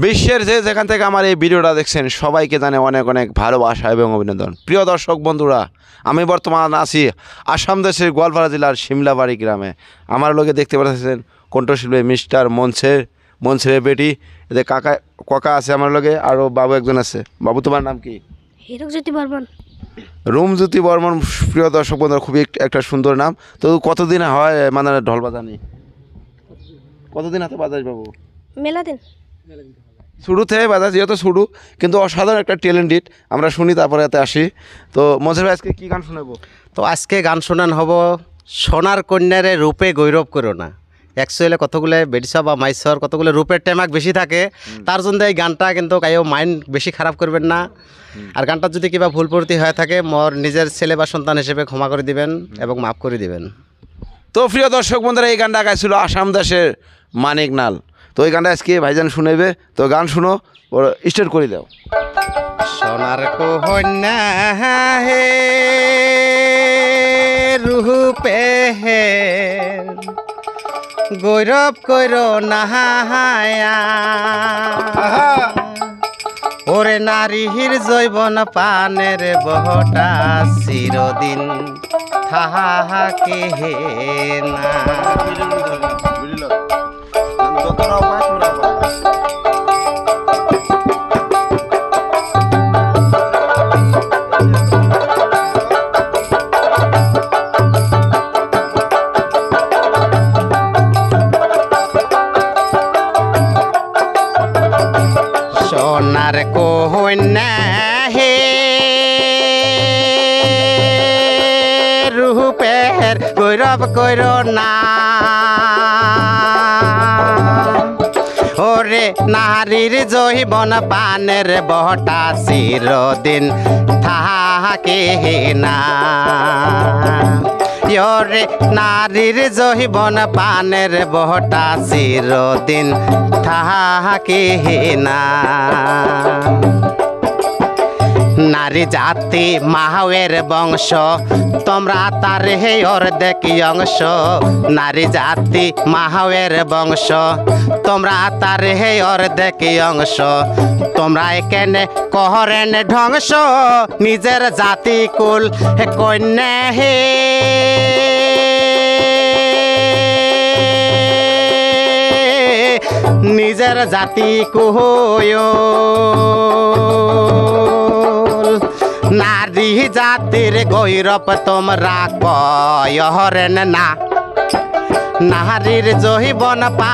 বিশ্বের যেখান থেকে আমার এই ভিডিওটা দেখছেন সবাইকে জানে অনেক অনেক ভালোবাসা এবং অভিনন্দন। প্রিয় দর্শক বন্ধুরা, আমি বর্তমান আছি আসাম দেশের গোয়ালপাড়া জেলার শিমলাবাড়ি গ্রামে। আমার লোকে দেখতে পাচ্ছেন কণ্ঠশিল্পী মিস্টার মনসের বেটি, এদের কাকা আছে আমার লোকে, আরও বাবু একজন আছে। বাবু, তোমার নাম কি? হীরকজ্যোতি বর্মন। রুমজ্যোতি বর্মন। প্রিয় দর্শক বন্ধুরা, খুবই একটা সুন্দর নাম। তো কতদিন হয় মানে ঢোল বাজানি? কতদিন হাতে বাজাস বাবু? মেলা দিন শুরু থেকে বাজাস, যেহেতু শুরু, কিন্তু অসাধারণ একটা ট্যালেন্টেড। আমরা শুনি তারপরে এতে আসি। তো মনসের ভাই আজকে কী গান শোনাবো? তো আজকে গান শোনান হব সোনার কন্যারে রূপে গৌরব করো না। অ্যাকচুয়ালি কতগুলো বেডিসা বা মাইসর কতগুলো রূপের টেমাক বেশি থাকে, তার জন্য এই গানটা কিন্তু কাইও মাইন্ড বেশি খারাপ করবেন না। আর গানটা যদি কিবা ভুল প্রতি হয়ে থাকে মোর নিজের ছেলে বা সন্তান হিসেবে ক্ষমা করে দিবেন এবং মাফ করে দিবেন। তো প্রিয় দর্শক বন্ধুরা, এই গানটা গাইছিল আসাম দেশের মানিক নাল। তো এই গানটা আজকে ভাইজান শুনেবে। তো গান শুনো, স্টার্ট করে দাও। সোনার কন্যা হে রূপে হে গৌরব কইরো নাহায়া, ওরে নারীর জৈবন পানের বহটা চিরদিন থাকে না। সোনার কন্যা হে রূপের গৌরব কইরো না, ওরে নারীর জৈবন পানের বহটা চিরদিন থাকে না। ওরে নারীর জৈবন পানের বহটা চিরদিন থাকে না। নারী জাতি মাহাওয়ের বংশ, তোমরা তার হেয়র দেখি অংশ। নারী জাতি মাহাওয়ের বংশ, তোমরা তার হেয়র দেখি অংশ। তোমরা এখানে কহরেন ধ্বংস, নিজের জাতি কুল কন্যা হে নিজের জাতি কুহয়। নারী জাতির গৌরব তোমরা কয়রেন না, নারীর জৈবন পা